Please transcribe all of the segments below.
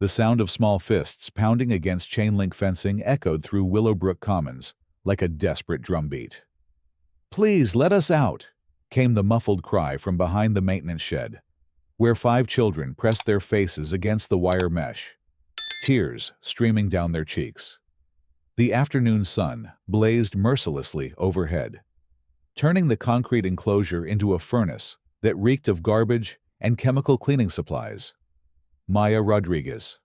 The sound of small fists pounding against chain-link fencing echoed through Willowbrook Commons like a desperate drumbeat. "Please let us out!" came the muffled cry from behind the maintenance shed, where 5 children pressed their faces against the wire mesh, tears streaming down their cheeks. The afternoon sun blazed mercilessly overhead, turning the concrete enclosure into a furnace that reeked of garbage and chemical cleaning supplies. Maya Rodriguez,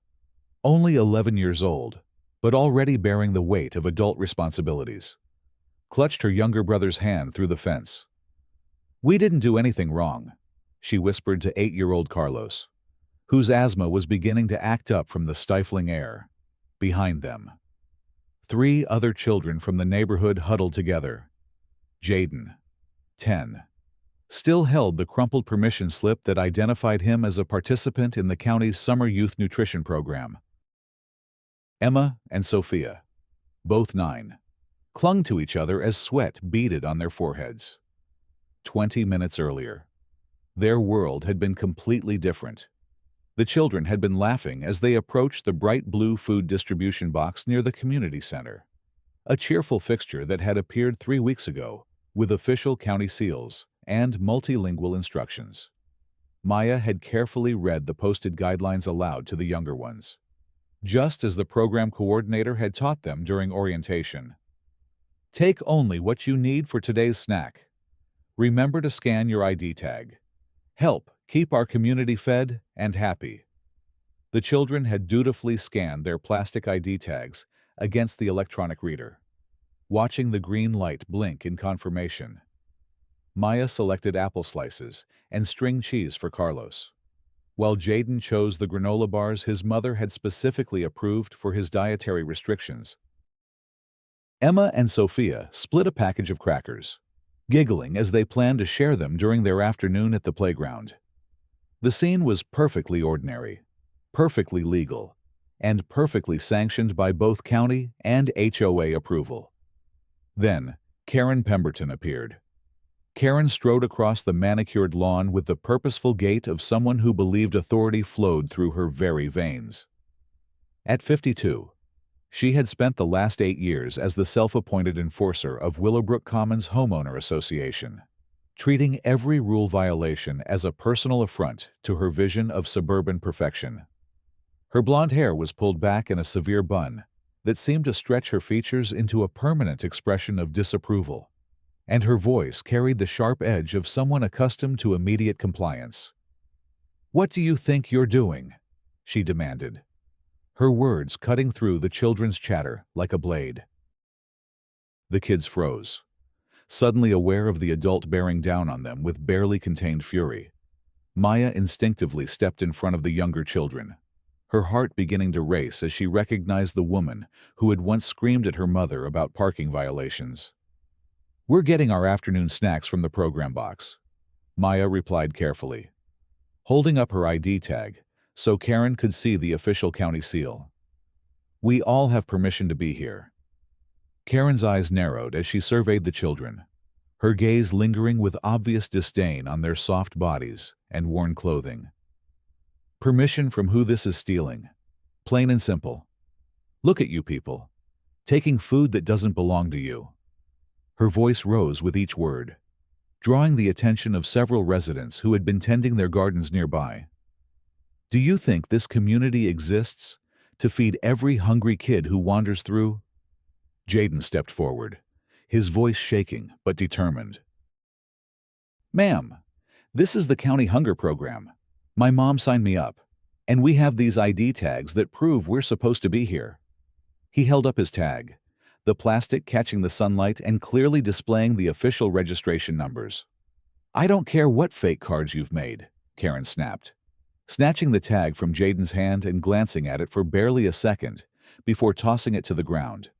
only 11 years old, but already bearing the weight of adult responsibilities, clutched her younger brother's hand through the fence. "We didn't do anything wrong," she whispered to 8-year-old Carlos, whose asthma was beginning to act up from the stifling air. Behind them, 3 other children from the neighborhood huddled together. Jaden, 10, still held the crumpled permission slip that identified him as a participant in the county's summer youth nutrition program. Emma and Sophia, both 9, clung to each other as sweat beaded on their foreheads. 20 minutes earlier, their world had been completely different. The children had been laughing as they approached the bright blue food distribution box near the community center, a cheerful fixture that had appeared 3 weeks ago with official county seals and multilingual instructions. Maya had carefully read the posted guidelines aloud to the younger ones, just as the program coordinator had taught them during orientation. "Take only what you need for today's snack. Remember to scan your ID tag. Help keep our community fed and happy." The children had dutifully scanned their plastic ID tags against the electronic reader, watching the green light blink in confirmation. Maya selected apple slices and string cheese for Carlos, while Jaden chose the granola bars his mother had specifically approved for his dietary restrictions. Emma and Sophia split a package of crackers, giggling as they planned to share them during their afternoon at the playground. The scene was perfectly ordinary, perfectly legal, and perfectly sanctioned by both county and HOA approval. Then, Karen Pemberton appeared. Karen strode across the manicured lawn with the purposeful gait of someone who believed authority flowed through her very veins. At 52, she had spent the last 8 years as the self-appointed enforcer of Willowbrook Commons Homeowner Association, treating every rule violation as a personal affront to her vision of suburban perfection. Her blonde hair was pulled back in a severe bun that seemed to stretch her features into a permanent expression of disapproval, and her voice carried the sharp edge of someone accustomed to immediate compliance. "What do you think you're doing?" she demanded, her words cutting through the children's chatter like a blade. The kids froze, suddenly aware of the adult bearing down on them with barely contained fury. Maya instinctively stepped in front of the younger children, her heart beginning to race as she recognized the woman who had once screamed at her mother about parking violations. "We're getting our afternoon snacks from the program box," Maya replied carefully, holding up her ID tag so Karen could see the official county seal. "We all have permission to be here." Karen's eyes narrowed as she surveyed the children, her gaze lingering with obvious disdain on their soft bodies and worn clothing. "Permission from who this is stealing. Plain and simple. Look at you people, taking food that doesn't belong to you." Her voice rose with each word, drawing the attention of several residents who had been tending their gardens nearby. "Do you think this community exists to feed every hungry kid who wanders through?" Jaden stepped forward, his voice shaking but determined. "Ma'am, this is the county hunger program. My mom signed me up, and we have these ID tags that prove we're supposed to be here." He held up his tag, the plastic catching the sunlight and clearly displaying the official registration numbers. "I don't care what fake cards you've made," Karen snapped, snatching the tag from Jaden's hand and glancing at it for barely a second before tossing it to the ground.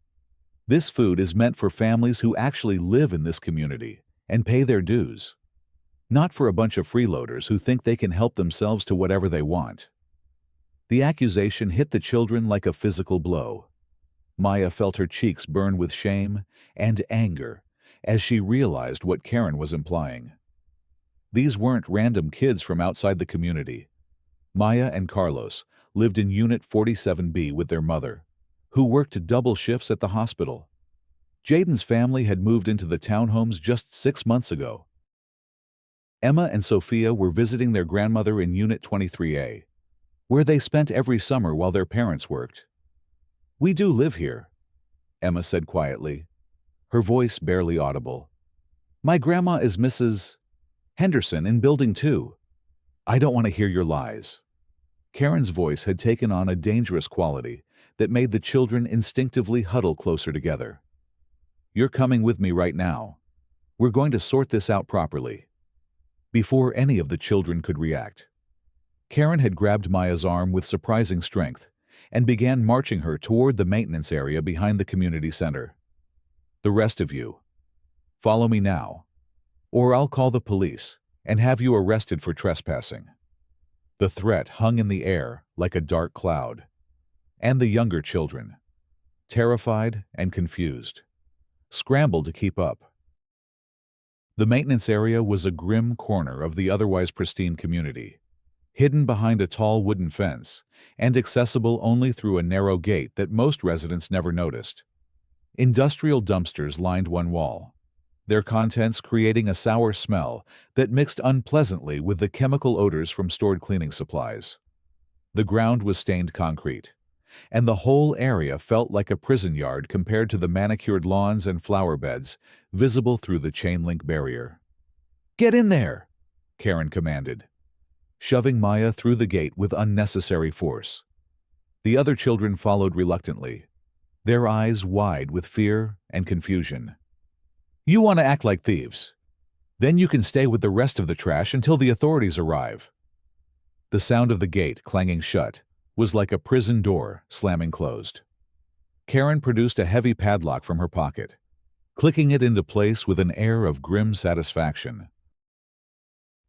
"This food is meant for families who actually live in this community and pay their dues, not for a bunch of freeloaders who think they can help themselves to whatever they want." The accusation hit the children like a physical blow. Maya felt her cheeks burn with shame and anger as she realized what Karen was implying. These weren't random kids from outside the community. Maya and Carlos, lived in Unit 47B with their mother, who worked double shifts at the hospital. Jaden's family had moved into the townhomes just 6 months ago. Emma and Sophia were visiting their grandmother in Unit 23A, where they spent every summer while their parents worked. "We do live here," Emma said quietly, her voice barely audible. "My grandma is Mrs. Henderson in Building 2. "I don't want to hear your lies." Karen's voice had taken on a dangerous quality that made the children instinctively huddle closer together. "You're coming with me right now. We're going to sort this out properly." Before any of the children could react, Karen had grabbed Maya's arm with surprising strength and began marching her toward the maintenance area behind the community center. "The rest of you, follow me now, or I'll call the police and have you arrested for trespassing." The threat hung in the air like a dark cloud, and the younger children, terrified and confused, scrambled to keep up. The maintenance area was a grim corner of the otherwise pristine community, hidden behind a tall wooden fence and accessible only through a narrow gate that most residents never noticed. Industrial dumpsters lined one wall, their contents creating a sour smell that mixed unpleasantly with the chemical odors from stored cleaning supplies. The ground was stained concrete, and the whole area felt like a prison yard compared to the manicured lawns and flower beds visible through the chain-link barrier. "Get in there!" Karen commanded, shoving Maya through the gate with unnecessary force. The other children followed reluctantly, their eyes wide with fear and confusion. "You want to act like thieves? Then you can stay with the rest of the trash until the authorities arrive." The sound of the gate clanging shut was like a prison door slamming closed. Karen produced a heavy padlock from her pocket, clicking it into place with an air of grim satisfaction.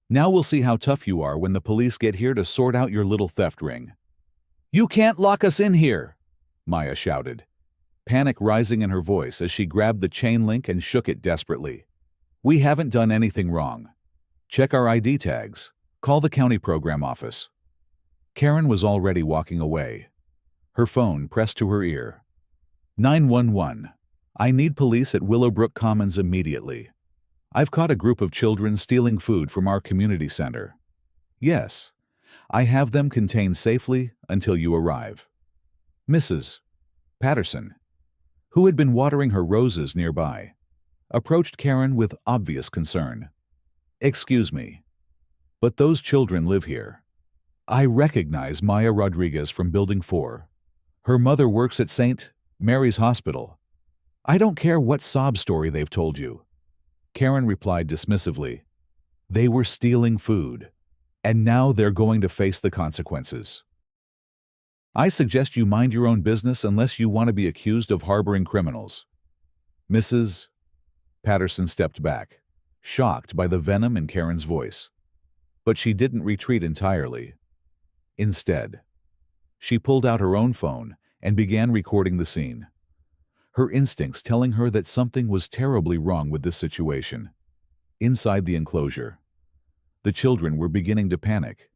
"Now we'll see how tough you are when the police get here to sort out your little theft ring." "You can't lock us in here!" Maya shouted, panic rising in her voice as she grabbed the chain link and shook it desperately. "We haven't done anything wrong. Check our ID tags. Call the county program office." Karen was already walking away, her phone pressed to her ear. 911. "I need police at Willowbrook Commons immediately. I've caught a group of children stealing food from our community center. Yes, I have them contained safely until you arrive." Mrs. Patterson, who had been watering her roses nearby, approached Karen with obvious concern. "Excuse me, but those children live here. I recognize Maya Rodriguez from Building 4. Her mother works at St. Mary's Hospital. I don't care what sob story they've told you." Karen replied dismissively. "They were stealing food, and now they're going to face the consequences. I suggest you mind your own business unless you want to be accused of harboring criminals." Mrs. Patterson stepped back, shocked by the venom in Karen's voice. But she didn't retreat entirely. Instead, she pulled out her own phone and began recording the scene, her instincts telling her that something was terribly wrong with this situation. Inside the enclosure, the children were beginning to panic.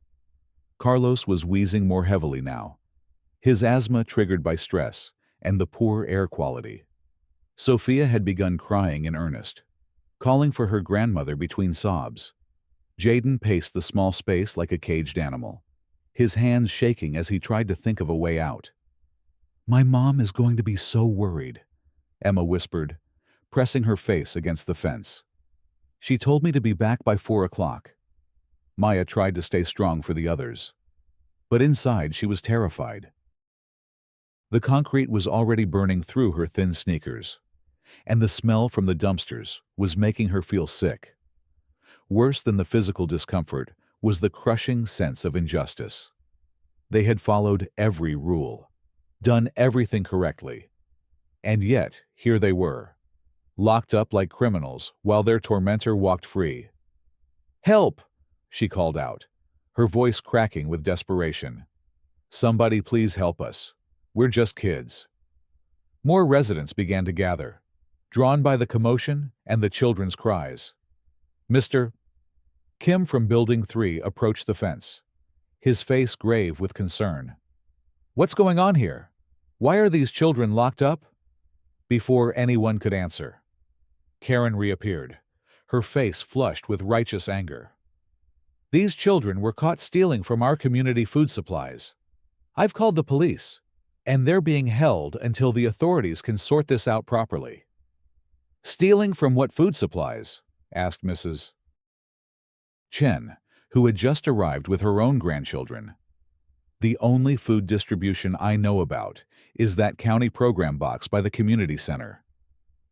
Carlos was wheezing more heavily now, his asthma triggered by stress and the poor air quality. Sophia had begun crying in earnest, calling for her grandmother between sobs. Jaden paced the small space like a caged animal, his hands shaking as he tried to think of a way out. "My mom is going to be so worried," Emma whispered, pressing her face against the fence. "She told me to be back by 4 o'clock. Maya tried to stay strong for the others, but inside she was terrified. The concrete was already burning through her thin sneakers, and the smell from the dumpsters was making her feel sick. Worse than the physical discomfort was the crushing sense of injustice. They had followed every rule, done everything correctly, and yet here they were, locked up like criminals while their tormentor walked free. "Help!" she called out, her voice cracking with desperation. "Somebody please help us. We're just kids." More residents began to gather, drawn by the commotion and the children's cries. Mr. Kim from Building 3 approached the fence, his face grave with concern. What's going on here? Why are these children locked up?" Before anyone could answer, Karen reappeared, her face flushed with righteous anger. "These children were caught stealing from our community food supplies. I've called the police, and they're being held until the authorities can sort this out properly." "Stealing from what food supplies?" asked Mrs. Chen, who had just arrived with her own grandchildren. "The only food distribution I know about is that county program box by the community center."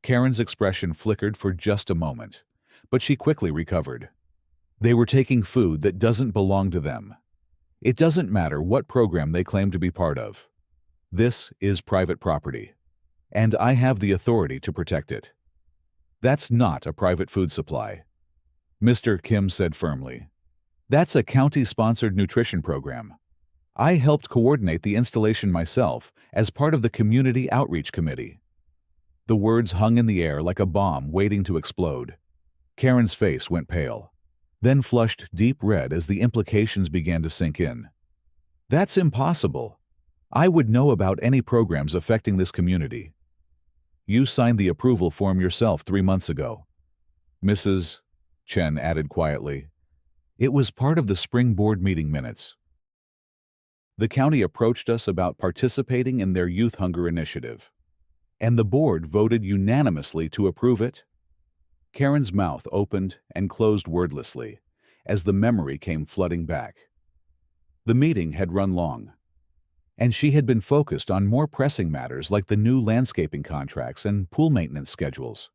Karen's expression flickered for just a moment, but she quickly recovered. "They were taking food that doesn't belong to them. It doesn't matter what program they claim to be part of. This is private property, and I have the authority to protect it." "That's not a private food supply," Mr. Kim said firmly. "That's a county-sponsored nutrition program. I helped coordinate the installation myself as part of the Community Outreach Committee." The words hung in the air like a bomb waiting to explode. Karen's face went pale, then flushed deep red as the implications began to sink in. "That's impossible. I would know about any programs affecting this community." "You signed the approval form yourself 3 months ago," Mrs. Chen added quietly. "It was part of the spring board meeting minutes. The county approached us about participating in their youth hunger initiative, and the board voted unanimously to approve it." Karen's mouth opened and closed wordlessly as the memory came flooding back. The meeting had run long, and she had been focused on more pressing matters like the new landscaping contracts and pool maintenance schedules.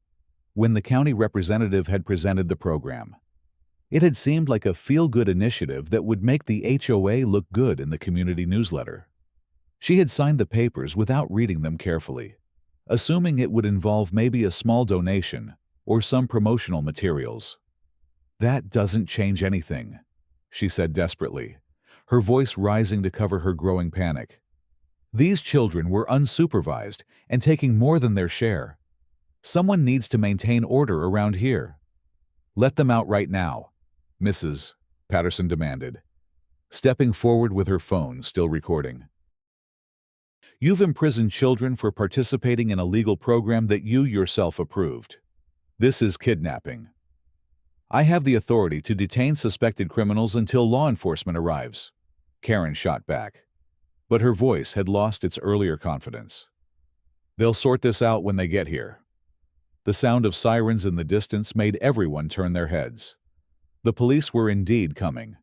When the county representative had presented the program, it had seemed like a feel-good initiative that would make the HOA look good in the community newsletter. She had signed the papers without reading them carefully, assuming it would involve maybe a small donation or some promotional materials. "That doesn't change anything," she said desperately, her voice rising to cover her growing panic. "These children were unsupervised and taking more than their share. Someone needs to maintain order around here." "Let them out right now," Mrs. Patterson demanded, stepping forward with her phone still recording. "You've imprisoned children for participating in a legal program that you yourself approved. This is kidnapping. I have the authority to detain suspected criminals until law enforcement arrives," Karen shot back, but her voice had lost its earlier confidence. "They'll sort this out when they get here." The sound of sirens in the distance made everyone turn their heads. The police were indeed coming,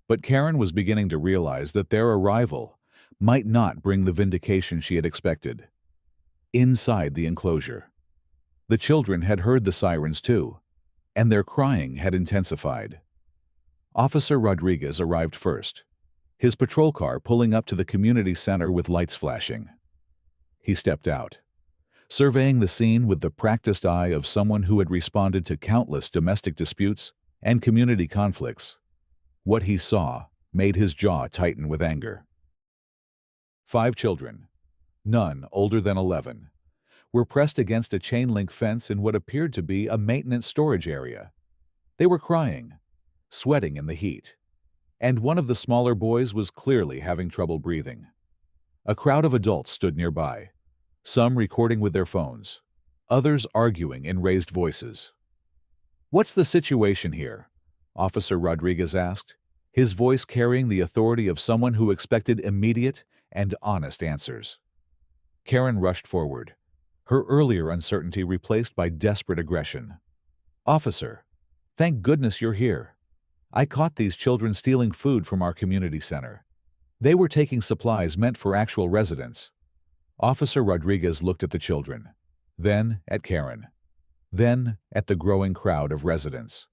but Karen was beginning to realize that their arrival might not bring the vindication she had expected. Inside the enclosure, the children had heard the sirens too, and their crying had intensified. Officer Rodriguez arrived first, his patrol car pulling up to the community center with lights flashing. He stepped out, surveying the scene with the practiced eye of someone who had responded to countless domestic disputes and community conflicts. What he saw made his jaw tighten with anger. 5 children, none older than 11, were pressed against a chain-link fence in what appeared to be a maintenance storage area. They were crying, sweating in the heat, and one of the smaller boys was clearly having trouble breathing. A crowd of adults stood nearby, some recording with their phones, others arguing in raised voices. "What's the situation here?" Officer Rodriguez asked, his voice carrying the authority of someone who expected immediate and honest answers. Karen rushed forward, her earlier uncertainty replaced by desperate aggression. "Officer, thank goodness you're here. I caught these children stealing food from our community center. They were taking supplies meant for actual residents." Officer Rodriguez looked at the children, then at Karen, then at the growing crowd of residents.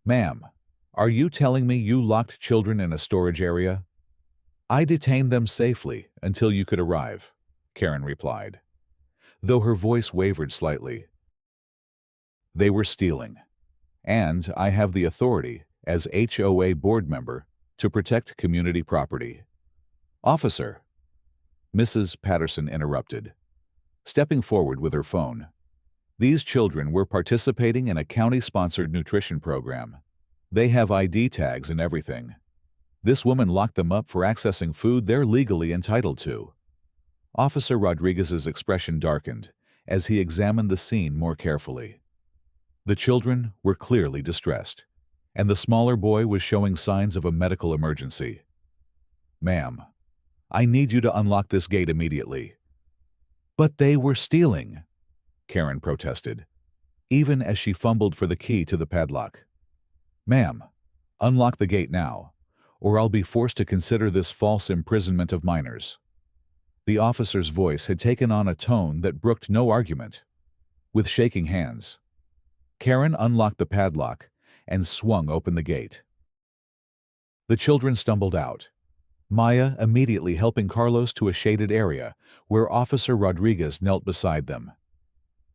"Ma'am, are you telling me you locked children in a storage area?" "I detained them safely until you could arrive," Karen replied, though her voice wavered slightly. "They were stealing, and I have the authority, as HOA board member, to protect community property." "Officer," Mrs. Patterson interrupted, stepping forward with her phone. "These children were participating in a county-sponsored nutrition program. They have ID tags and everything. This woman locked them up for accessing food they're legally entitled to. Officer Rodriguez's expression darkened as he examined the scene more carefully. The children were clearly distressed, and the smaller boy was showing signs of a medical emergency. "Ma'am, I need you to unlock this gate immediately." "But they were stealing," Karen protested, even as she fumbled for the key to the padlock. "Ma'am, unlock the gate now, or I'll be forced to consider this false imprisonment of minors." The officer's voice had taken on a tone that brooked no argument. With shaking hands, Karen unlocked the padlock and swung open the gate. The children stumbled out, Maya immediately helping Carlos to a shaded area where Officer Rodriguez knelt beside them.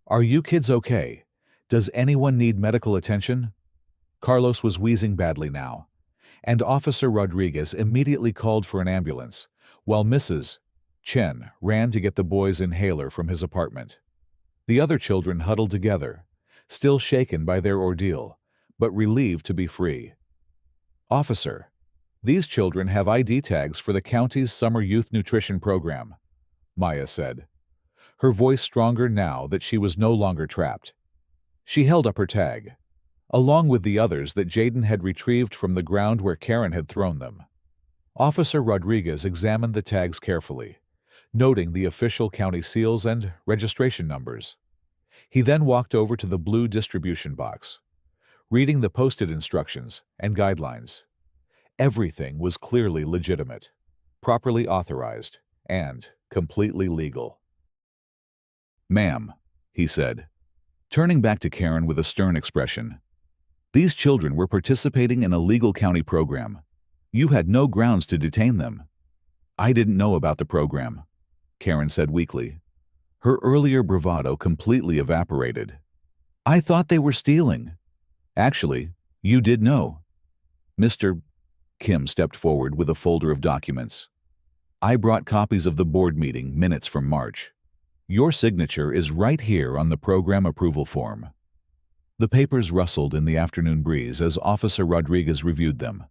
"Are you kids okay? Does anyone need medical attention?" Carlos was wheezing badly now, and Officer Rodriguez immediately called for an ambulance, while Mrs. Chen ran to get the boy's inhaler from his apartment. The other children huddled together, still shaken by their ordeal, but relieved to be free. "Officer, these children have ID tags for the county's summer youth nutrition program," Maya said, her voice stronger now that she was no longer trapped. She held up her tag, along with the others that Jaden had retrieved from the ground where Karen had thrown them. Officer Rodriguez examined the tags carefully, noting the official county seals and registration numbers. He then walked over to the blue distribution box, reading the posted instructions and guidelines. Everything was clearly legitimate, properly authorized, and completely legal. "Ma'am," he said, turning back to Karen with a stern expression, "these children were participating in a legal county program. You had no grounds to detain them." "I didn't know about the program," Karen said weakly. Her earlier bravado completely evaporated. "I thought they were stealing." "Actually, you did know." Mr. Kim stepped forward with a folder of documents. "I brought copies of the board meeting minutes from March. Your signature is right here on the program approval form." The papers rustled in the afternoon breeze as Officer Rodriguez reviewed them.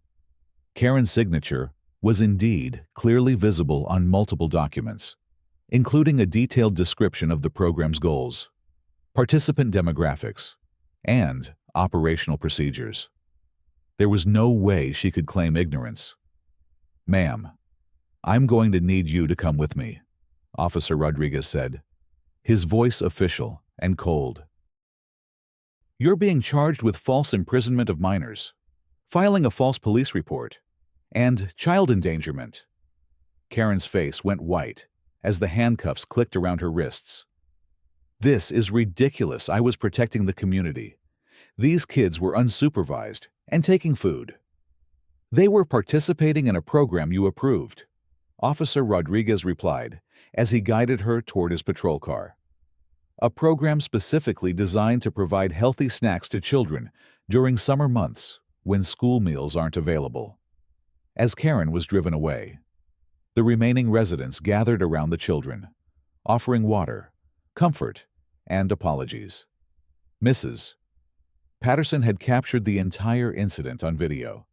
Karen's signature was indeed clearly visible on multiple documents, including a detailed description of the program's goals, participant demographics, and operational procedures. There was no way she could claim ignorance. "Ma'am, I'm going to need you to come with me," Officer Rodriguez said, his voice official and cold. "You're being charged with false imprisonment of minors, filing a false police report, and child endangerment." Karen's face went white as the handcuffs clicked around her wrists. "This is ridiculous. I was protecting the community. These kids were unsupervised and taking food. They were participating in a program you approved," Officer Rodriguez replied as he guided her toward his patrol car. "A program specifically designed to provide healthy snacks to children during summer months when school meals aren't available." As Karen was driven away, the remaining residents gathered around the children, offering water, comfort, and apologies. Mrs. Patterson had captured the entire incident on video,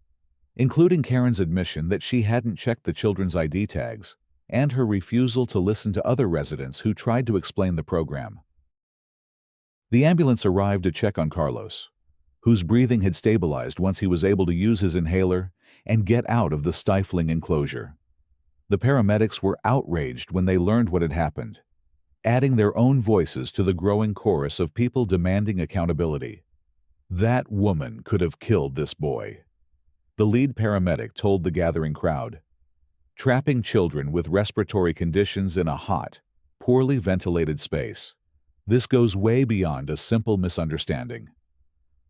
including Karen's admission that she hadn't checked the children's ID tags and her refusal to listen to other residents who tried to explain the program. The ambulance arrived to check on Carlos, whose breathing had stabilized once he was able to use his inhaler and get out of the stifling enclosure. The paramedics were outraged when they learned what had happened, adding their own voices to the growing chorus of people demanding accountability. "That woman could have killed this boy," the lead paramedic told the gathering crowd. "Trapping children with respiratory conditions in a hot, poorly ventilated space. This goes way beyond a simple misunderstanding."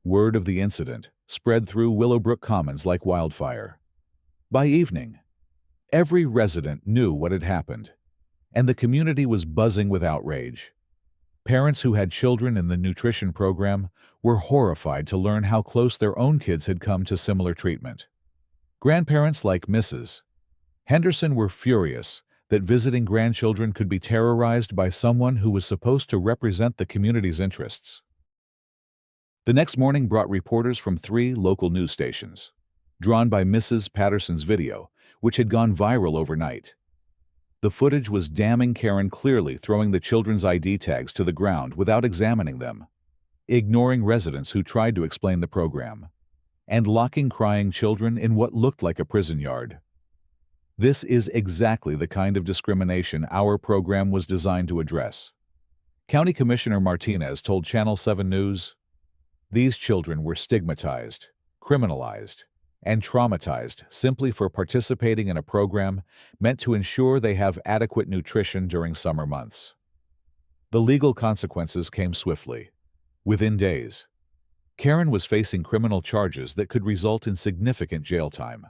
Word of the incident spread through Willowbrook Commons like wildfire. By evening, every resident knew what had happened, and the community was buzzing with outrage. Parents who had children in the nutrition program were horrified to learn how close their own kids had come to similar treatment. Grandparents like Mrs. Henderson were furious that visiting grandchildren could be terrorized by someone who was supposed to represent the community's interests. The next morning brought reporters from 3 local news stations. drawn by Mrs. Patterson's video, which had gone viral overnight. The footage was damning Karen clearly throwing the children's ID tags to the ground without examining them, ignoring residents who tried to explain the program, and locking crying children in what looked like a prison yard. This is exactly the kind of discrimination our program was designed to address. County Commissioner Martinez told Channel 7 News, "These children were stigmatized, criminalized, and traumatized simply for participating in a program meant to ensure they have adequate nutrition during summer months." The legal consequences came swiftly. Within days, Karen was facing criminal charges that could result in significant jail time.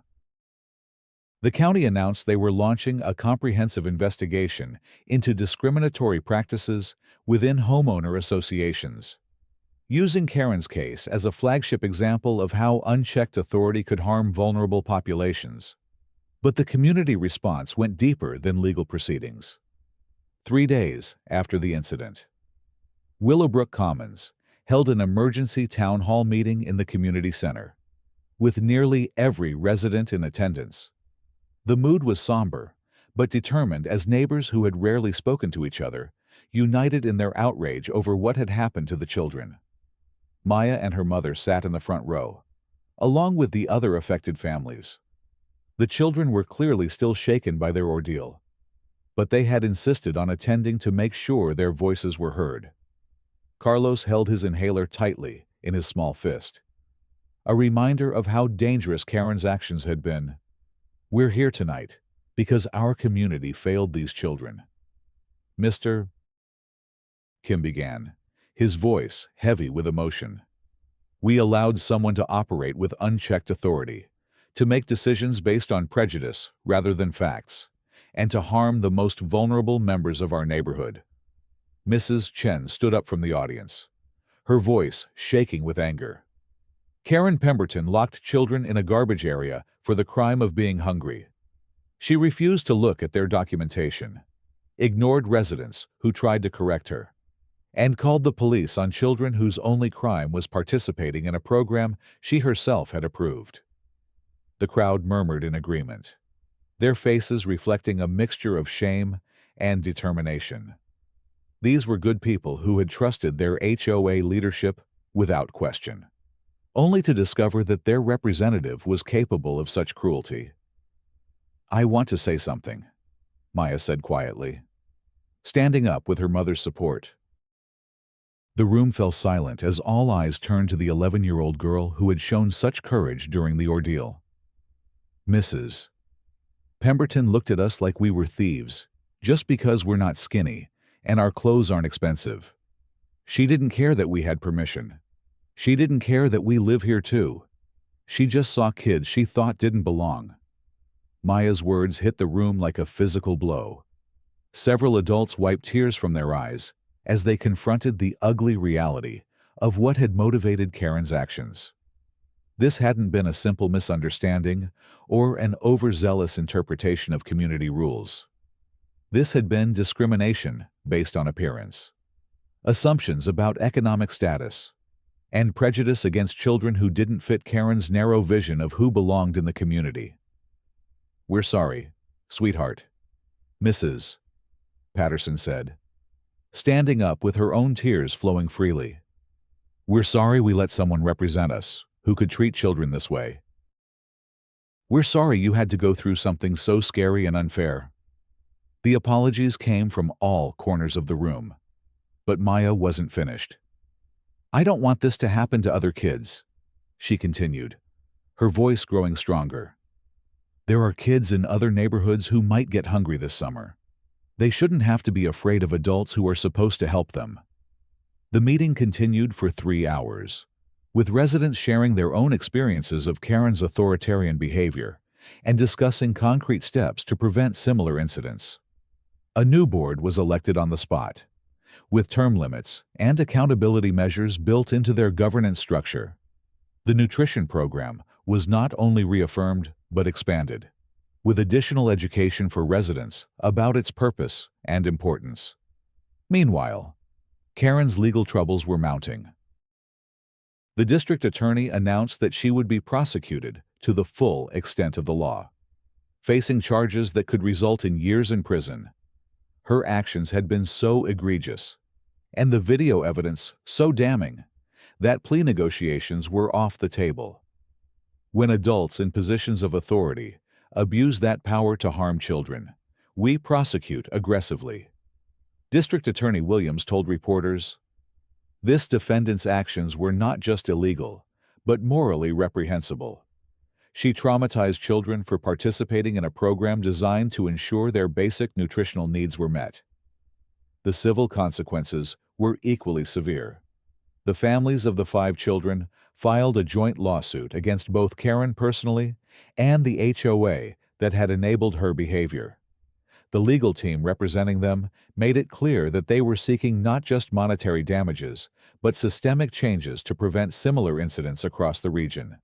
The county announced they were launching a comprehensive investigation into discriminatory practices within homeowner associations, using Karen's case as a flagship example of how unchecked authority could harm vulnerable populations. But the community response went deeper than legal proceedings. 3 days after the incident, Willowbrook Commons held an emergency town hall meeting in the community center, with nearly every resident in attendance. The mood was somber, but determined as neighbors who had rarely spoken to each other, united in their outrage over what had happened to the children. Maya and her mother sat in the front row, along with the other affected families. The children were clearly still shaken by their ordeal, but they had insisted on attending to make sure their voices were heard. Carlos held his inhaler tightly in his small fist, a reminder of how dangerous Karen's actions had been. "We're here tonight because our community failed these children." Mr. Kim began, his voice heavy with emotion. "We allowed someone to operate with unchecked authority, to make decisions based on prejudice rather than facts, and to harm the most vulnerable members of our neighborhood." Mrs. Chen stood up from the audience, her voice shaking with anger. Karen Pemberton locked children in a garbage area for the crime of being hungry. She refused to look at their documentation, ignored residents who tried to correct her, and called the police on children whose only crime was participating in a program she herself had approved. The crowd murmured in agreement, their faces reflecting a mixture of shame and determination. These were good people who had trusted their HOA leadership without question, only to discover that their representative was capable of such cruelty. "I want to say something," Maya said quietly, standing up with her mother's support. The room fell silent as all eyes turned to the 11-year-old girl who had shown such courage during the ordeal. "Mrs. Pemberton looked at us like we were thieves, just because we're not skinny and our clothes aren't expensive. She didn't care that we had permission. She didn't care that we live here too. She just saw kids she thought didn't belong." Maya's words hit the room like a physical blow. Several adults wiped tears from their eyes as they confronted the ugly reality of what had motivated Karen's actions. This hadn't been a simple misunderstanding or an overzealous interpretation of community rules. This had been discrimination based on appearance, assumptions about economic status, and prejudice against children who didn't fit Karen's narrow vision of who belonged in the community. "We're sorry, sweetheart," Mrs. Patterson said, standing up with her own tears flowing freely. "We're sorry we let someone represent us who could treat children this way. We're sorry you had to go through something so scary and unfair." The apologies came from all corners of the room, but Maya wasn't finished. "I don't want this to happen to other kids," she continued, her voice growing stronger. "There are kids in other neighborhoods who might get hungry this summer. They shouldn't have to be afraid of adults who are supposed to help them." The meeting continued for 3 hours, with residents sharing their own experiences of Karen's authoritarian behavior and discussing concrete steps to prevent similar incidents. A new board was elected on the spot, with term limits and accountability measures built into their governance structure. The nutrition program was not only reaffirmed but expanded, with additional education for residents about its purpose and importance. Meanwhile, Karen's legal troubles were mounting. The district attorney announced that she would be prosecuted to the full extent of the law, facing charges that could result in years in prison. Her actions had been so egregious, and the video evidence so damning, that plea negotiations were off the table. When adults in positions of authority abuse that power to harm children, we prosecute aggressively. District Attorney Williams told reporters, "This defendant's actions were not just illegal, but morally reprehensible. She traumatized children for participating in a program designed to ensure their basic nutritional needs were met." The civil consequences were equally severe. The families of the 5 children filed a joint lawsuit against both Karen personally and the HOA that had enabled her behavior. The legal team representing them made it clear that they were seeking not just monetary damages, but systemic changes to prevent similar incidents across the region.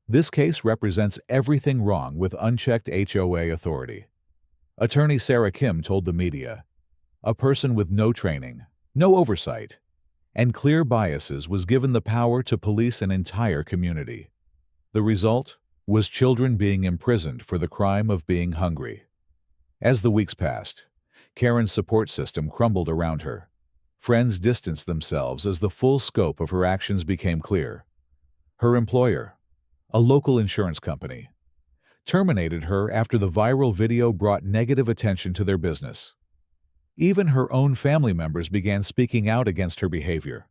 This case represents everything wrong with unchecked HOA authority. Attorney Sarah Kim told the media, "A person with no training, no oversight, and clear biases was given the power to police an entire community. The result was children being imprisoned for the crime of being hungry." As the weeks passed, Karen's support system crumbled around her. Friends distanced themselves as the full scope of her actions became clear. Her employer, a local insurance company, terminated her after the viral video brought negative attention to their business. Even her own family members began speaking out against her behavior,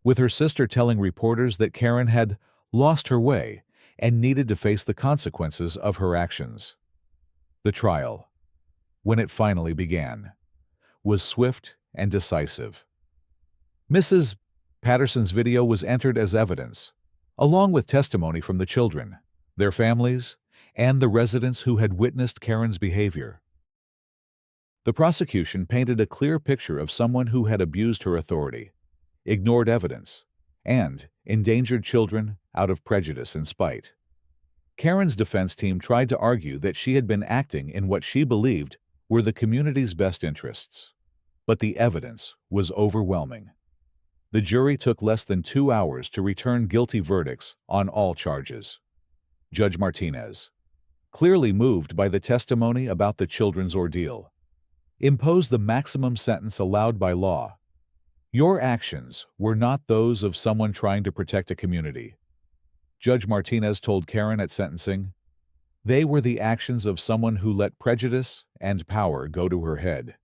with her sister telling reporters that Karen had lost her way and needed to face the consequences of her actions. The trial, when it finally began, was swift and decisive. Mrs. Patterson's video was entered as evidence, along with testimony from the children, their families, and the residents who had witnessed Karen's behavior. The prosecution painted a clear picture of someone who had abused her authority, ignored evidence, and endangered children out of prejudice and spite. Karen's defense team tried to argue that she had been acting in what she believed were the community's best interests, but the evidence was overwhelming. The jury took less than 2 hours to return guilty verdicts on all charges. Judge Martinez, clearly moved by the testimony about the children's ordeal, imposed the maximum sentence allowed by law. "Your actions were not those of someone trying to protect a community," Judge Martinez told Karen at sentencing. "They were the actions of someone who let prejudice and power go to her head,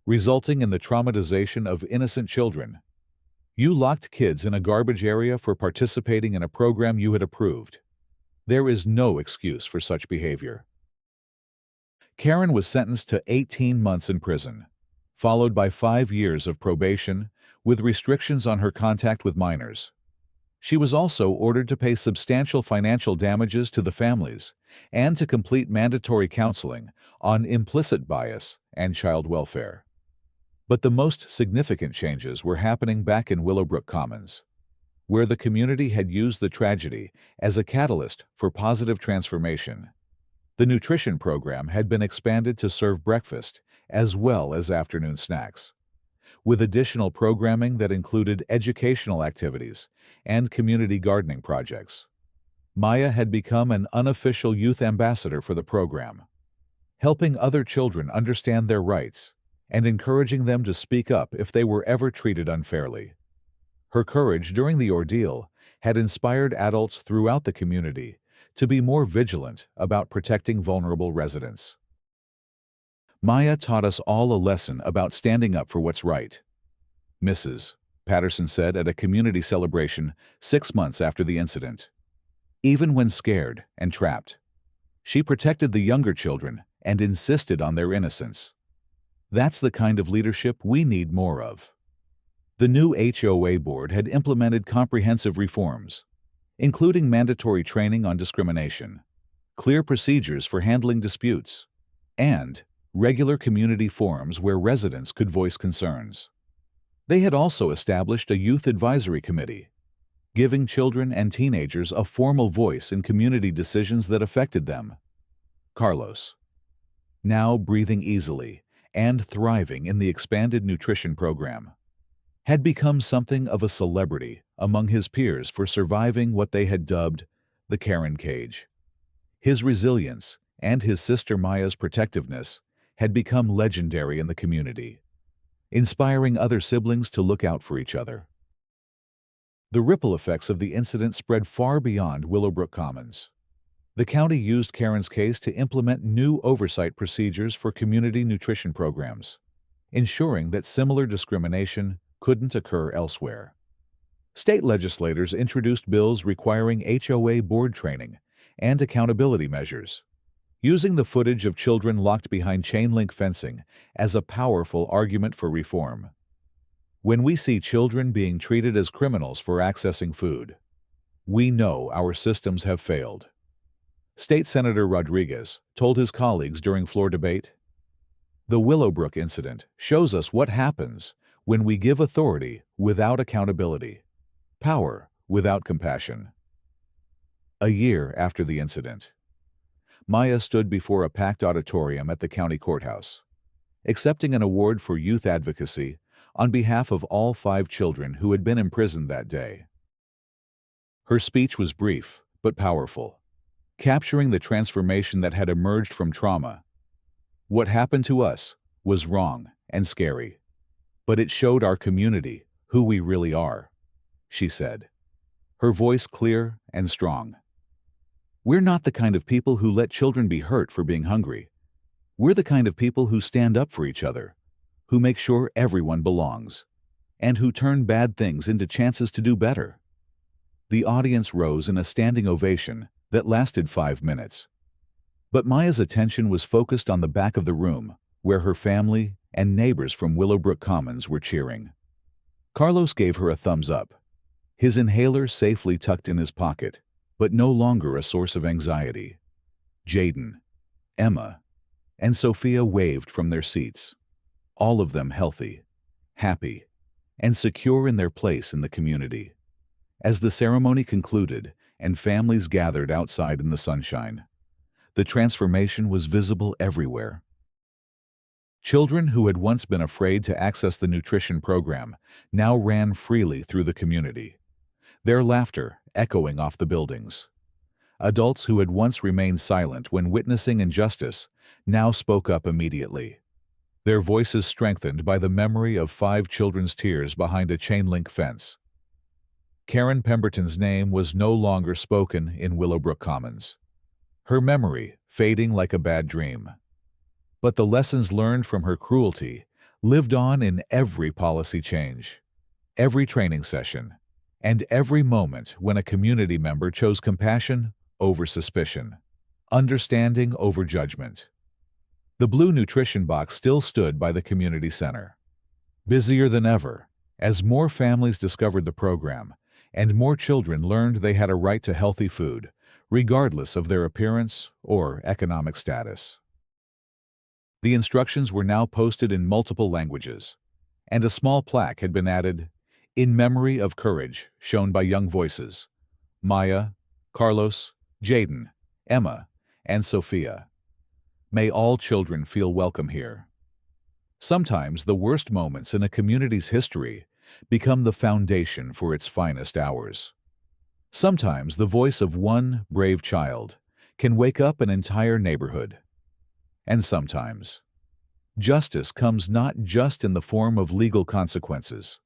resulting in the traumatization of innocent children. You locked kids in a garbage area for participating in a program you had approved. There is no excuse for such behavior." Karen was sentenced to 18 months in prison, followed by 5 years of probation with restrictions on her contact with minors. She was also ordered to pay substantial financial damages to the families and to complete mandatory counseling on implicit bias and child welfare. But the most significant changes were happening back in Willowbrook Commons, where the community had used the tragedy as a catalyst for positive transformation. The nutrition program had been expanded to serve breakfast as well as afternoon snacks, with additional programming that included educational activities and community gardening projects. Maya had become an unofficial youth ambassador for the program, helping other children understand their rights and encouraging them to speak up if they were ever treated unfairly. Her courage during the ordeal had inspired adults throughout the community to be more vigilant about protecting vulnerable residents. "Maya taught us all a lesson about standing up for what's right," Mrs. Patterson said at a community celebration 6 months after the incident. "Even when scared and trapped, she protected the younger children and insisted on their innocence. That's the kind of leadership we need more of." The new HOA board had implemented comprehensive reforms, including mandatory training on discrimination, clear procedures for handling disputes, and regular community forums where residents could voice concerns. They had also established a youth advisory committee, giving children and teenagers a formal voice in community decisions that affected them. Carlos, now breathing easily and thriving in the expanded nutrition program, had become something of a celebrity among his peers for surviving what they had dubbed the Karen cage. His resilience and his sister Maya's protectiveness had become legendary in the community, inspiring other siblings to look out for each other. The ripple effects of the incident spread far beyond Willowbrook Commons. The county used Karen's case to implement new oversight procedures for community nutrition programs, ensuring that similar discrimination couldn't occur elsewhere. State legislators introduced bills requiring HOA board training and accountability measures, using the footage of children locked behind chain-link fencing as a powerful argument for reform. When we see children being treated as criminals for accessing food, we know our systems have failed. State Senator Rodriguez told his colleagues during floor debate, "The Willowbrook incident shows us what happens when we give authority without accountability, power without compassion." A year after the incident, Maya stood before a packed auditorium at the county courthouse, accepting an award for youth advocacy on behalf of all 5 children who had been imprisoned that day. Her speech was brief but powerful, capturing the transformation that had emerged from trauma. What happened to us was wrong and scary, but it showed our community who we really are, she said, her voice clear and strong. "We're not the kind of people who let children be hurt for being hungry. We're the kind of people who stand up for each other, who make sure everyone belongs, and who turn bad things into chances to do better." The audience rose in a standing ovation that lasted 5 minutes. But Maya's attention was focused on the back of the room, where her family and neighbors from Willowbrook Commons were cheering. Carlos gave her a thumbs up, his inhaler safely tucked in his pocket, but no longer a source of anxiety. Jaden, Emma, and Sophia waved from their seats, all of them healthy, happy, and secure in their place in the community. As the ceremony concluded and families gathered outside in the sunshine, the transformation was visible everywhere. Children who had once been afraid to access the nutrition program now ran freely through the community, their laughter echoing off the buildings. Adults who had once remained silent when witnessing injustice now spoke up immediately, their voices strengthened by the memory of 5 children's tears behind a chain-link fence. Karen Pemberton's name was no longer spoken in Willowbrook Commons, her memory fading like a bad dream. But the lessons learned from her cruelty lived on in every policy change, every training session, and every moment when a community member chose compassion over suspicion, understanding over judgment. The blue nutrition box still stood by the community center, busier than ever, as more families discovered the program and more children learned they had a right to healthy food, regardless of their appearance or economic status. The instructions were now posted in multiple languages, and a small plaque had been added, "In memory of courage shown by young voices, Maya, Carlos, Jaden, Emma, and Sophia. May all children feel welcome here." Sometimes the worst moments in a community's history become the foundation for its finest hours. Sometimes the voice of one brave child can wake up an entire neighborhood. And sometimes justice comes not just in the form of legal consequences,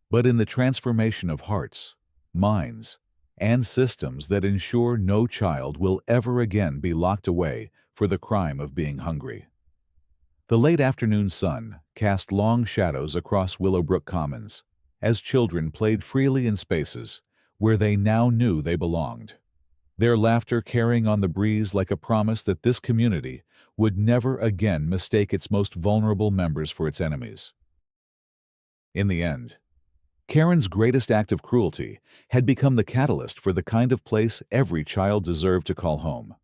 but in the transformation of hearts, minds, and systems that ensure no child will ever again be locked away for the crime of being hungry. The late afternoon sun cast long shadows across Willowbrook Commons as children played freely in spaces where they now knew they belonged, their laughter carrying on the breeze like a promise that this community would never again mistake its most vulnerable members for its enemies. In the end, Karen's greatest act of cruelty had become the catalyst for the kind of place every child deserved to call home.